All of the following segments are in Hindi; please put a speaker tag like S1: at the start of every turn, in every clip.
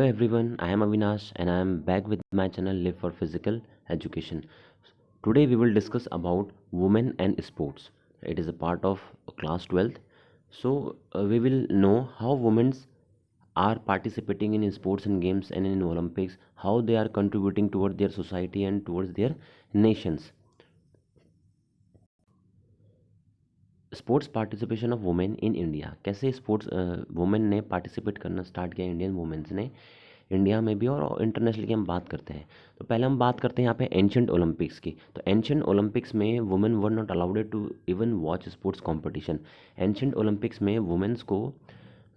S1: everyone, I am Avinash and I am back with my channel Live for Physical Education. Today we will discuss about women and sports. It is a part of class 12th. We will know how women are participating in sports and games and in Olympics, how they are contributing towards their society and towards their nations. Sports participation of women in India, कैसे स्पोर्ट्स वुमेन ने पार्टिसिपेट करना स्टार्ट किया इंडियन वुमेन्स ने इंडिया में भी और इंटरनेशनल की हम बात करते हैं। तो पहले हम बात करते हैं यहाँ पे एंशंट ओलंपिक्स की। तो एंशंट ओलंपिक्स में women were not allowed to even watch sports competition. Ancient Olympics में वुमेन्स को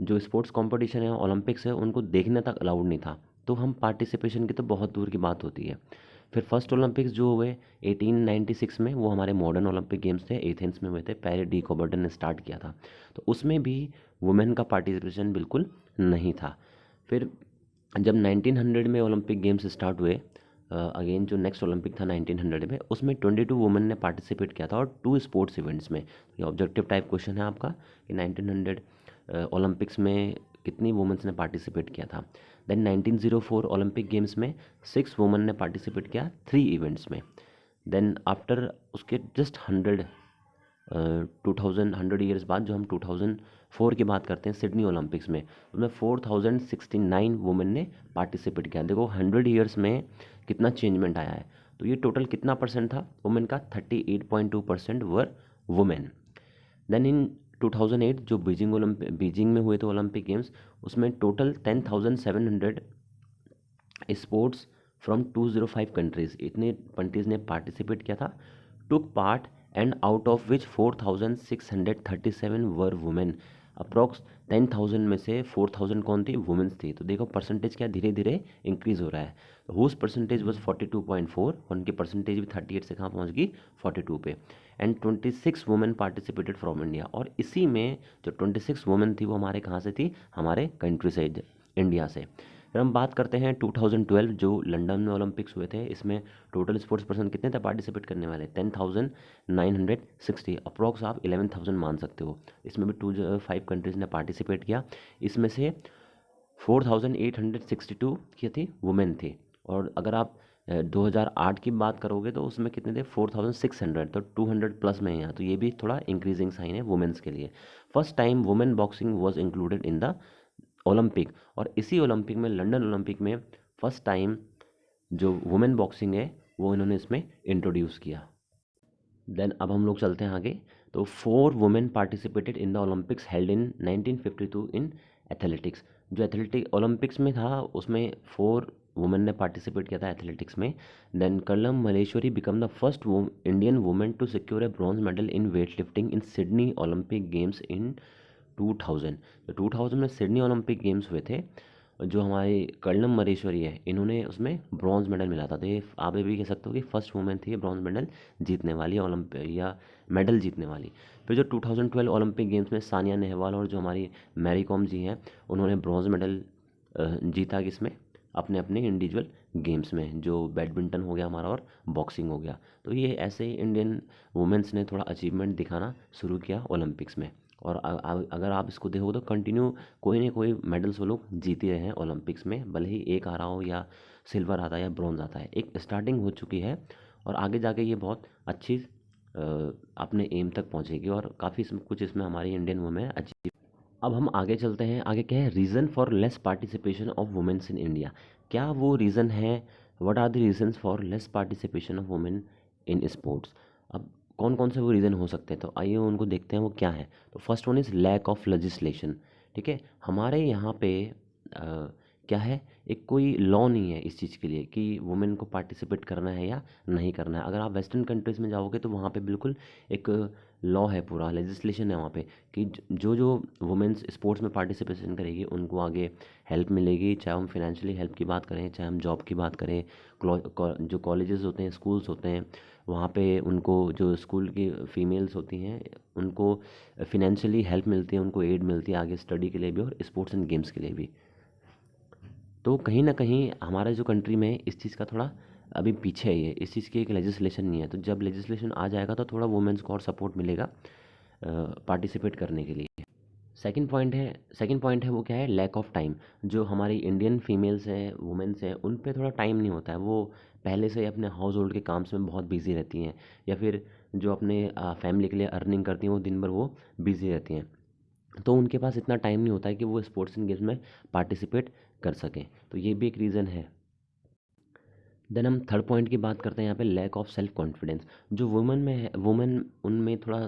S1: जो स्पोर्ट्स कॉम्पिटिशन है ओलंपिक्स है उनको देखने तक अलाउड नहीं था। तो हम पार्टिसिपेशन की तो बहुत दूर की बात होती है। फिर फर्स्ट ओलंपिक्स जो हुए 1896 में, वो हमारे मॉडर्न ओलंपिक गेम्स थे, एथेंस में हुए थे, पैरे डी कोबर्टन ने स्टार्ट किया था। तो उसमें भी वुमेन का पार्टिसिपेशन बिल्कुल नहीं था। फिर जब 1900 में ओलंपिक गेम्स स्टार्ट हुए, अगेन जो नेक्स्ट ओलंपिक था 1900 में, उसमें 22 वुमेन ने पार्टिसिपेट किया था और 2 स्पोर्ट्स इवेंट्स में। ये ऑब्जेक्टिव टाइप क्वेश्चन है आपका कि 1900 ओलंपिक्स में कितनी वुमेन्स ने पार्टिसिपेट किया था। देन 1904 ओलंपिक गेम्स में 6 वुमेन ने पार्टिसिपेट किया 3 इवेंट्स में। देन आफ्टर उसके जस्ट 100 ईयर्स बाद, जो हम 2004 की बात करते हैं सिडनी ओलंपिक्स में, उसमें 4069 वुमेन ने पार्टिसिपेट किया। देखो 100 ईयर्स में कितना चेंजमेंट आया है। तो ये टोटल कितना परसेंट था वुमेन का? 38.2% वर वुमेन। देन इन 2008 जो बीजिंग में हुए थे ओलंपिक गेम्स, उसमें टोटल 10,700 स्पोर्ट्स फ्रॉम 205 कंट्रीज, इतने कंट्रीज ने पार्टिसिपेट किया था, took part, and out of which 4,637 were women. Approx 10,000 में से 4,000 कौन थी? वुमेन्स थी। तो देखो परसेंटेज क्या धीरे धीरे इंक्रीज हो रहा है। हुज परसेंटेज वॉज 42.4, उनकी परसेंटेज भी 38 से कहाँ पहुँच गई? 42 पे। And 26 women participated from India, और इसी में जो 26 वुमेन थी वो हमारे कहाँ से थी? हमारे कंट्री से, इंडिया से। फिर हम बात करते हैं 2012 जो लंदन में ओलंपिक्स हुए थे, इसमें टोटल स्पोर्ट्स पर्सन कितने थे पार्टिसिपेट करने वाले? 10,960, अप्रॉक्स आप 11,000 मान सकते हो। इसमें भी 205 कंट्रीज़ ने पार्टिसिपेट किया। इसमें से 4,862 की थी वुमेन थी। और अगर आप 2008 की बात करोगे तो उसमें कितने थे? 4,600, तो 200 प्लस में है यहाँ। तो ये भी थोड़ा इंक्रीजिंग साइन है वुमेन्स के लिए। First time women boxing was included in the Olympic, और इसी ओलंपिक में, लंदन ओलंपिक में, फर्स्ट टाइम जो वुमेन बॉक्सिंग है वो इन्होंने इसमें इंट्रोड्यूस किया। देन अब हम लोग चलते हैं आगे। तो 4 women participated in the Olympics held in 1952 in athletics. जो एथलेटिक ओलंपिक्स में था उसमें 4 वुमेन ने पार्टिसिपेट किया था एथलेटिक्स में। Then Karnam Malleswari become the first Indian women to secure a bronze medal in weight lifting in Sydney Olympic games in 2000। तो 2000 में सिडनी ओलंपिक गेम्स हुए थे, जो हमारी कर्णम मलेश्वरी है, इन्होंने उसमें ब्रॉन्ज मेडल मिला था। तो ये आप ये भी कह सकते हो कि फर्स्ट वुमेन थी ब्रॉन्ज मेडल जीतने वाली, ओलंपिक या मेडल जीतने वाली। फिर जो 2012 ओलंपिक गेम्स में सानिया नेहवाल और जो हमारी मैरी कॉम जी हैं, उन्होंने ब्रॉन्ज मेडल जीता, किसमें? अपने अपने इंडिविजुअल गेम्स में, जो बैडमिंटन हो गया हमारा और बॉक्सिंग हो गया। तो ये ऐसे ही इंडियन वुमेन्स ने थोड़ा अचीवमेंट दिखाना शुरू किया ओलंपिक्स में। और अगर आप इसको देखो तो कंटिन्यू कोई ना कोई मेडल्स वो लोग जीते रहे हैं ओलंपिक्स में, भले ही एक आ रहा हो या सिल्वर आता है या ब्रॉन्ज आता है। एक स्टार्टिंग हो चुकी है और आगे जाके ये बहुत अच्छी अपने एम तक पहुंचेगी, और काफ़ी कुछ इसमें हमारी इंडियन वुमेन अचीव। अब हम आगे चलते हैं। आगे क्या है? Reason for less participation of womens in India. क्या वो रीज़न है? What are the reasons for less participation of women in sports? अब कौन कौन से वो रीज़न हो सकते हैं, तो आइए उनको देखते हैं वो क्या है। तो first one is lack of legislation. ठीक है, हमारे यहाँ पे क्या है, एक कोई लॉ नहीं है इस चीज़ के लिए कि वुमेन को पार्टिसिपेट करना है या नहीं करना है। अगर आप वेस्टर्न कंट्रीज़ में जाओगे तो वहाँ पे बिल्कुल एक लॉ है, पूरा लेजिस्लेशन है वहाँ पे कि जो जो वुमेन्स स्पोर्ट्स में पार्टिसिपेशन करेगी उनको आगे हेल्प मिलेगी, चाहे हम फिनेंशियली हेल्प की बात करें, चाहे हम जॉब की बात करें। जो कॉलेजेस होते हैं, स्कूल्स होते हैं, वहाँ पे उनको, जो स्कूल की फ़ीमेल्स होती हैं, उनको फिनेंशियली हेल्प मिलती है, उनको एड मिलती है आगे स्टडी के लिए भी और स्पोर्ट्स एंड गेम्स के लिए भी। तो कहीं ना कहीं हमारे जो कंट्री में इस चीज़ का थोड़ा अभी पीछे है, ये इस चीज़ की एक लेजिस्लेशन नहीं है। तो जब लेजिस्लेशन आ जाएगा तो थोड़ा वुमेन्स को और सपोर्ट मिलेगा पार्टिसिपेट करने के लिए। सेकंड पॉइंट है वो क्या है, लैक ऑफ टाइम। जो हमारी इंडियन फीमेल्स हैं, वुमेन्स हैं, उन पे थोड़ा टाइम नहीं होता है। वो पहले से ही अपने हाउस होल्ड के काम में बहुत बिजी रहती हैं, या फिर जो अपने फैमिली के लिए अर्निंग करती हैं वो दिन भर वो बिजी रहती हैं। तो उनके पास इतना टाइम नहीं होता है कि वो स्पोर्ट्स एंड गेम्स में पार्टिसिपेट कर सकें। तो ये भी एक रीज़न है। देन हम थर्ड पॉइंट की बात करते हैं यहाँ पे, लैक ऑफ सेल्फ कॉन्फिडेंस। जो वुमेन में है, वुमेन उनमें थोड़ा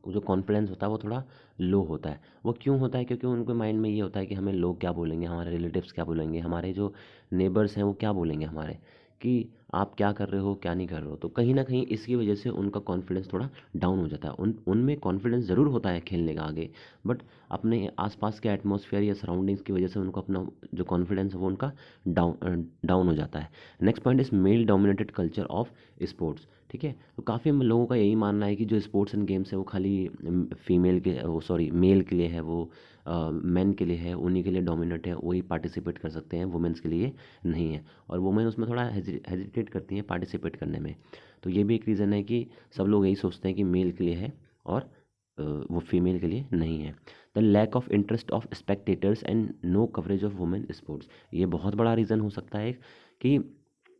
S1: जो कॉन्फिडेंस होता है वो थोड़ा लो होता है। वो क्यों होता है? क्योंकि उनके माइंड में ये होता है कि हमें लोग क्या बोलेंगे, हमारे रिलेटिव्स क्या बोलेंगे, हमारे जो नेबर्स हैं वो क्या बोलेंगे हमारे, कि आप क्या कर रहे हो क्या नहीं कर रहे हो। तो कहीं ना कहीं इसकी वजह से उनका कॉन्फिडेंस थोड़ा डाउन हो जाता है। उनमें कॉन्फिडेंस ज़रूर होता है खेलने का आगे, बट अपने आसपास के एटमॉस्फेयर या सराउंडिंग्स की वजह से उनको अपना जो कॉन्फिडेंस है वो उनका डाउन हो जाता है। Next point is male dominated culture of sports. ठीक है, तो काफ़ी लोगों का यही मानना है कि जो स्पोर्ट्स एंड गेम्स है वो खाली फीमेल के वो सॉरी मेल के लिए है, वो मेन के लिए है, उन्हीं के लिए डोमिनेट है, वही पार्टिसिपेट कर सकते हैं, वुमेन्स के लिए नहीं है। और वुमेन उसमें थोड़ा हेजिटेट करती हैं पार्टिसिपेट करने में। तो ये भी एक रीज़न है कि सब लोग यही सोचते हैं कि मेल के लिए है और वो फीमेल के लिए नहीं है। The lack of interest of spectators and no coverage of women sports, ये बहुत बड़ा रीज़न हो सकता है कि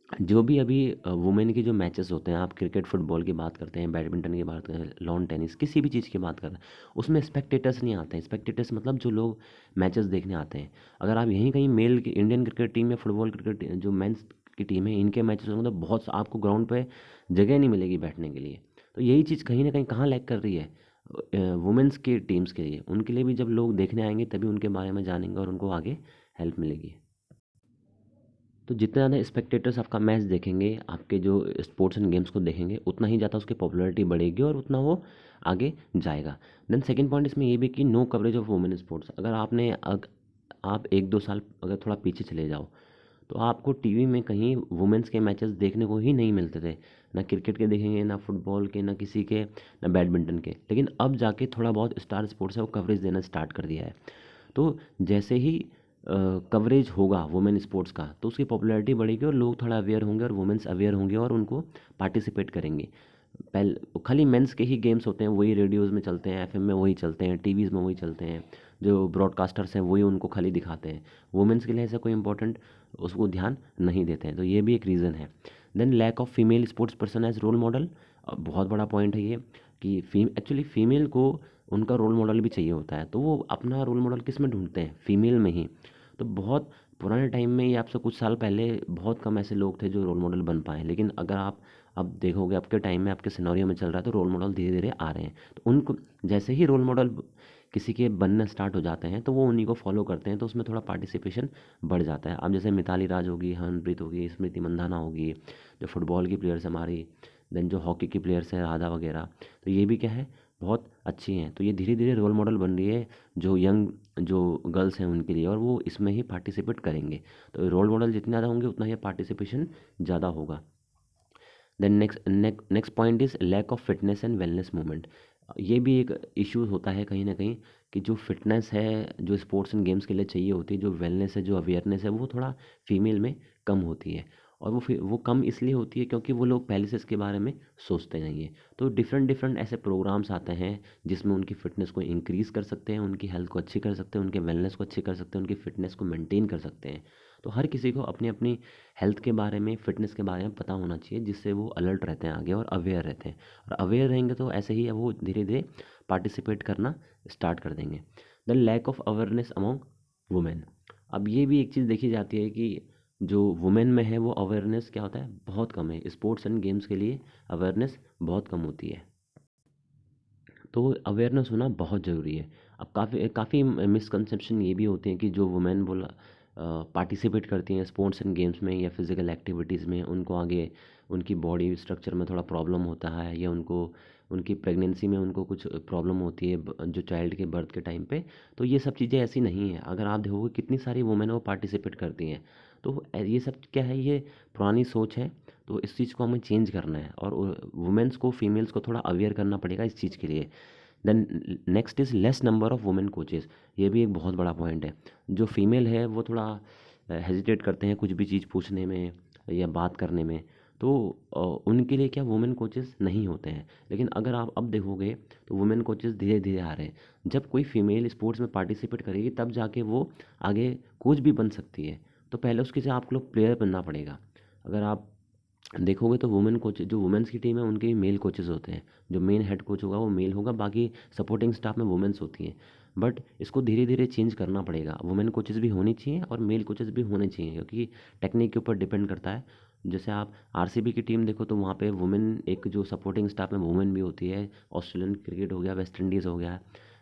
S1: जो भी अभी वुमेन के जो मैचेस होते हैं, आप क्रिकेट फुटबॉल की बात करते हैं, बैडमिंटन की बात करें, लॉन टेनिस, किसी भी चीज़ की बात करें, उसमें स्पेक्टेटर्स नहीं आते हैं। स्पेक्टेटर्स मतलब जो लोग मैचेस देखने आते हैं। अगर आप यहीं कहीं मेल की इंडियन क्रिकेट टीम या फुटबॉल क्रिकेट जो मेंस की टीम है, इनके मैचेस होंगे तो बहुत आपको ग्राउंड पे जगह नहीं मिलेगी बैठने के लिए। तो यही चीज़ कहीं ना कहीं कहाँ लैक कर रही है, वुमेन्स की टीम्स के लिए। उनके लिए भी जब लोग देखने आएंगे तभी उनके बारे में जानेंगे और उनको आगे हेल्प मिलेगी। तो जितने ज़्यादा स्पेक्टेटर्स आपका मैच देखेंगे, आपके जो स्पोर्ट्स एंड गेम्स को देखेंगे, उतना ही ज़्यादा उसकी पॉपुलैरिटी बढ़ेगी और उतना वो आगे जाएगा। देन सेकंड पॉइंट इसमें ये भी कि no coverage of women sports. अगर आप 1-2 साल अगर थोड़ा पीछे चले जाओ, तो आपको टीवी में कहीं वुमेन्स के मैचेस देखने को ही नहीं मिलते थे। ना क्रिकेट के देखेंगे, ना फुटबॉल के, ना किसी के, ना बैडमिंटन के। लेकिन अब जाके थोड़ा बहुत स्टार स्पोर्ट्स है वो कवरेज देना स्टार्ट कर दिया है। तो जैसे ही कवरेज होगा वुमेन स्पोर्ट्स का, तो उसकी पॉपुलैरिटी बढ़ेगी और लोग थोड़ा अवेयर होंगे और वुमेन्स अवेयर होंगे और उनको पार्टिसिपेट करेंगे। खाली मेंस के ही गेम्स होते हैं, वही रेडियोज़ में चलते हैं, एफएम में वही चलते हैं, टीवीज़ में वही चलते हैं, जो ब्रॉडकास्टर्स हैं वही उनको खाली दिखाते हैं। वुमेन्स के लिए ऐसा कोई इंपॉर्टेंट उसको ध्यान नहीं देते हैं। तो ये भी एक रीज़न है। Then lack of female sports person as role model, बहुत बड़ा पॉइंट है ये, कि एक्चुअली फीमेल को उनका रोल मॉडल भी चाहिए होता है। तो वो अपना रोल मॉडल किस में ढूंढते हैं? फीमेल में ही। तो बहुत पुराने टाइम में, या आपसे कुछ साल पहले, बहुत कम ऐसे लोग थे जो रोल मॉडल बन पाए। लेकिन अगर आप अब देखोगे आपके टाइम में, आपके सिनेरियो में चल रहा है, तो रोल मॉडल धीरे धीरे आ रहे हैं। तो उनको जैसे ही रोल मॉडल किसी के बनना स्टार्ट हो जाते हैं तो वो उन्हीं को फॉलो करते हैं, तो उसमें थोड़ा पार्टिसिपेशन बढ़ जाता है। अब जैसे मिताली राज होगी, हरमनप्रीत होगी, स्मृति मंदाना होगी, जो फुटबॉल की प्लेयर्स हमारी, देन जो हॉकी की प्लेयर्स हैं राधा वगैरह, तो ये भी क्या है, बहुत अच्छी हैं। तो ये धीरे धीरे रोल मॉडल बन रही है जो यंग जो गर्ल्स हैं उनके लिए, और वो इसमें ही पार्टिसिपेट करेंगे। तो रोल मॉडल जितने ज़्यादा होंगे उतना ही पार्टिसिपेशन ज़्यादा होगा। Then next point is lack of fitness and wellness movement. ये भी एक इश्यू होता है कहीं ना कहीं, कि जो फिटनेस है जो स्पोर्ट्स एंड गेम्स के लिए चाहिए होती है, जो वेलनेस है, जो अवेयरनेस है, वो थोड़ा फीमेल में कम होती है। और वो कम इसलिए होती है क्योंकि वो लोग पहले से इसके बारे में सोचते नहीं हैं। तो डिफरेंट डिफरेंट ऐसे प्रोग्राम्स आते हैं जिसमें उनकी फ़िटनेस को इंक्रीज़ कर सकते हैं, उनकी हेल्थ को अच्छी कर सकते हैं, उनके वेलनेस को अच्छी कर सकते हैं, उनकी फ़िटनेस को मेंटेन कर सकते हैं। तो हर किसी को अपनी अपनी हेल्थ के बारे में, फ़िटनेस के बारे में पता होना चाहिए, जिससे वो अलर्ट रहते हैं आगे और अवेयर रहते हैं। और अवेयर रहेंगे तो ऐसे ही वो धीरे धीरे पार्टिसिपेट करना स्टार्ट कर देंगे। Then lack of awareness among women. अब ये भी एक चीज़ देखी जाती है कि जो वुमेन में है वो अवेयरनेस क्या होता है, बहुत कम है। स्पोर्ट्स एंड गेम्स के लिए अवेयरनेस बहुत कम होती है। तो अवेयरनेस होना बहुत ज़रूरी है। अब काफ़ी काफ़ी मिसकंसेप्शन ये भी होते हैं कि जो वुमेन बोला पार्टिसिपेट करती हैं स्पोर्ट्स एंड गेम्स में या फिज़िकल एक्टिविटीज़ में, उनको आगे उनकी बॉडी स्ट्रक्चर में थोड़ा प्रॉब्लम होता है, या उनको उनकी प्रेगनेंसी में उनको कुछ प्रॉब्लम होती है, जो चाइल्ड के बर्थ के टाइम पे। तो ये सब चीज़ें ऐसी नहीं हैं। अगर आप देखोगे कितनी सारी वुमेन वो पार्टिसिपेट करती हैं। तो ये सब क्या है, ये पुरानी सोच है। तो इस चीज़ को हमें चेंज करना है और वुमेन्स को, फीमेल्स को थोड़ा अवेयर करना पड़ेगा इस चीज़ के लिए। Then next is less number of women coaches. ये भी एक बहुत बड़ा पॉइंट है। जो फीमेल है वो थोड़ा हेजिटेट करते हैं कुछ भी चीज़ पूछने में या बात करने में। तो उनके लिए क्या वुमेन कोचेस नहीं होते हैं। लेकिन अगर आप अब देखोगे तो वुमेन कोचेस धीरे धीरे आ रहे हैं। जब कोई फीमेल स्पोर्ट्स में पार्टिसिपेट करेगी तब जाके वो आगे कोच भी बन सकती है। तो पहले उसके लिए आपको लोग प्लेयर बनना पड़ेगा। अगर आप देखोगे तो वुमेन कोच जो वुमेन्स की टीम है उनके मेल कोचेस होते हैं। जो मेन हेड कोच होगा वो मेल होगा, बाकी सपोर्टिंग स्टाफ में वुमेन्स होती हैं। बट इसको धीरे धीरे चेंज करना पड़ेगा, वुमेन कोचेस भी होनी चाहिए और मेल कोचेस भी होने चाहिए, क्योंकि टेक्निक के ऊपर डिपेंड करता है। जैसे आप आरसीबी की टीम देखो तो वहाँ पे वुमेन एक जो सपोर्टिंग स्टाफ में वुमेन भी होती है। ऑस्ट्रेलियन क्रिकेट हो गया, वेस्ट इंडीज़ हो गया,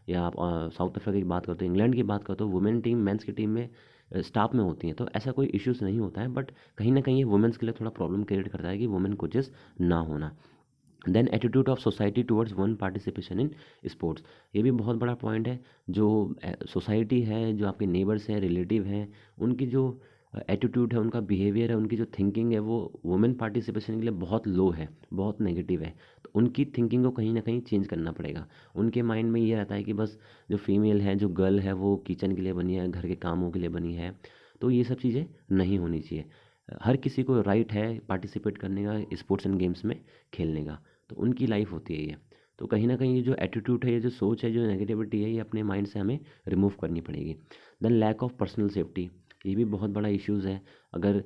S1: या आप साउथ अफ्रीका की बात करते हो, इंग्लैंड की बात करते हो, वुमेन टीम मेंस की टीम में स्टाफ में होती हैं। तो ऐसा कोई इश्यूज़ नहीं होता है। बट कहीं ना कहीं ये वुमेन्स के लिए थोड़ा प्रॉब्लम क्रिएट करता है कि वुमेन कोचेस ना होना। Then attitude of society towards women participation in sports, ये भी बहुत बड़ा पॉइंट है। जो सोसाइटी है, जो आपके नेबर्स हैं, रिलेटिव हैं, उनकी जो एटीट्यूड है, उनका बिहेवियर है, उनकी जो थिंकिंग है, वो वुमेन पार्टिसिपेशन के लिए बहुत लो है, बहुत नेगेटिव है। तो उनकी थिंकिंग को कहीं ना कहीं चेंज करना पड़ेगा। उनके माइंड में ये रहता है कि बस जो फीमेल है, जो गर्ल है, वो किचन के लिए बनी है, घर के कामों के लिए बनी है। तो ये सब चीज़ें नहीं होनी चाहिए। हर किसी को राइट है पार्टिसिपेट करने का, स्पोर्ट्स एंड गेम्स में खेलने का। तो उनकी लाइफ होती है ये। तो कहीं ना कहीं ये जो एटीट्यूड है, ये जो सोच है, जो नेगेटिविटी है, ये अपने माइंड से हमें रिमूव करनी पड़ेगी। Then lack of personal safety, ये भी बहुत बड़ा इश्यूज़ है। अगर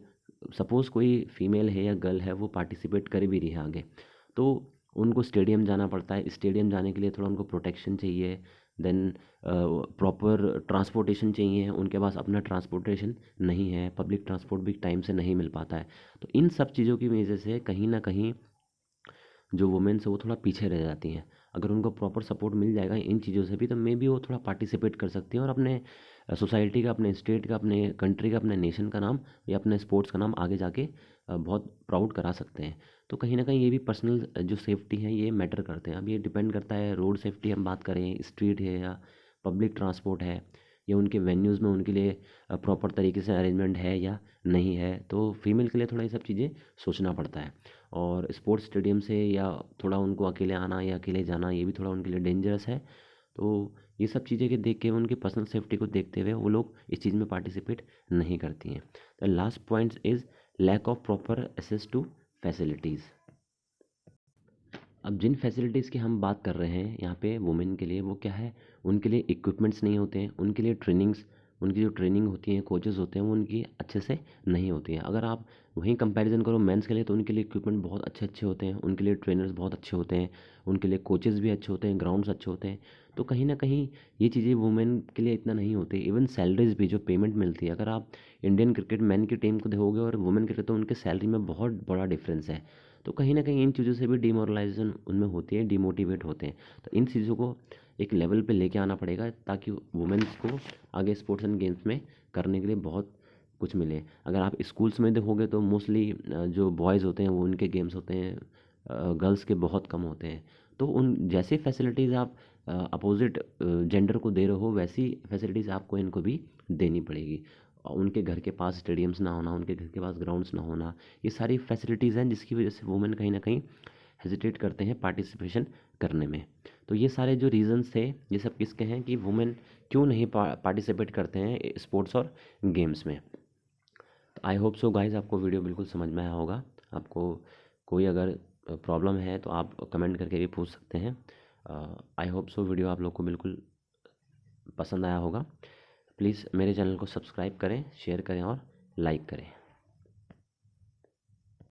S1: सपोज़ कोई फीमेल है या गर्ल है, वो पार्टिसिपेट कर भी रही है आगे, तो उनको स्टेडियम जाना पड़ता है। स्टेडियम जाने के लिए थोड़ा उनको प्रोटेक्शन चाहिए। देन प्रॉपर ट्रांसपोर्टेशन चाहिए, उनके पास अपना ट्रांसपोर्टेशन नहीं है, पब्लिक ट्रांसपोर्ट भी टाइम से नहीं मिल पाता है। तो इन सब चीज़ों की वजह से कहीं ना कहीं जो वुमेन्स है वो थोड़ा पीछे रह जाती हैं। अगर उनको प्रॉपर सपोर्ट मिल जाएगा इन चीज़ों से भी, तो मे बी वो थोड़ा पार्टिसिपेट कर सकती हैं और अपने सोसाइटी का, अपने स्टेट का, अपने कंट्री का, अपने नेशन का नाम या अपने स्पोर्ट्स का नाम आगे जाके बहुत प्राउड करा सकते हैं। तो कहीं ना कहीं ये भी पर्सनल जो सेफ्टी है ये मैटर करते हैं। अब ये डिपेंड करता है, रोड सेफ्टी हम बात करें, स्ट्रीट है या पब्लिक ट्रांसपोर्ट है, या उनके वेन्यूज़ में उनके लिए प्रॉपर तरीके से अरेंजमेंट है या नहीं है। तो फीमेल के लिए थोड़ा ये सब चीज़ें सोचना पड़ता है। और स्पोर्ट्स स्टेडियम से या थोड़ा उनको अकेले आना या अकेले जाना, ये भी थोड़ा उनके लिए डेंजरस है। तो ये सब चीज़ें के देख के, उनकी पर्सनल सेफ्टी को देखते हुए वो लोग इस चीज़ में पार्टिसिपेट नहीं करती हैं। The last point is lack of proper access to facilities. अब जिन फैसिलिटीज़ की हम बात कर रहे हैं यहाँ पे वुमेन के लिए, वो क्या है, उनके लिए इक्विपमेंट्स नहीं होते हैं, उनके लिए ट्रेनिंग्स, उनकी जो ट्रेनिंग होती है, कोचेज़ होते हैं, वो उनकी अच्छे से नहीं होती हैं। अगर आप वहीं कंपैरिजन करो मेंस के लिए, तो उनके लिए इक्विपमेंट बहुत अच्छे अच्छे होते हैं, उनके लिए ट्रेनर्स बहुत अच्छे होते हैं, उनके लिए कोचेज़ भी अच्छे होते हैं, ग्राउंड्स अच्छे होते हैं। तो कहीं ना कहीं ये चीज़ें वुमेन के लिए इतना नहीं होती। इवन सैलरीज भी, जो पेमेंट मिलती है, अगर आप इंडियन क्रिकेट मैन की टीम को देखोगे और वुमेन क्रिकेट, तो उनके सैलरी में बहुत बड़ा डिफरेंस है। तो कहीं ना कहीं इन चीज़ों से भी डिमोरलाइजेशन उनमें होती है, डिमोटिवेट होते हैं। तो इन चीज़ों को एक लेवल पे लेके आना पड़ेगा, ताकि वुमेन्स को आगे स्पोर्ट्स एंड गेम्स में करने के लिए बहुत कुछ मिले। अगर आप स्कूल्स में देखोगे तो मोस्टली जो बॉयज़ होते हैं वो उनके गेम्स होते हैं, गर्ल्स के बहुत कम होते हैं। तो उन जैसी फैसिलिटीज़ आप अपोजिट जेंडर को दे रहे हो, वैसी फैसिलिटीज़ आपको इनको भी देनी पड़ेगी। और उनके घर के पास स्टेडियम्स ना होना, उनके घर के पास ग्राउंड्स ना होना, ये सारी फैसिलिटीज़ हैं जिसकी वजह से वुमेन कहीं ना कहीं हेजिटेट करते हैं पार्टिसिपेशन करने में। तो ये सारे जो रीज़न्स थे, ये सब किसके हैं कि वुमेन क्यों नहीं पार्टिसिपेट करते हैं स्पोर्ट्स और गेम्स में। तो आई होप सो गाइस, आपको वीडियो बिल्कुल समझ में आया होगा। आपको कोई अगर प्रॉब्लम है तो आप कमेंट करके भी पूछ सकते हैं। आई होप सो वीडियो आप लोग को बिल्कुल पसंद आया होगा। प्लीज़ मेरे चैनल को सब्सक्राइब करें, शेयर करें और लाइक करें।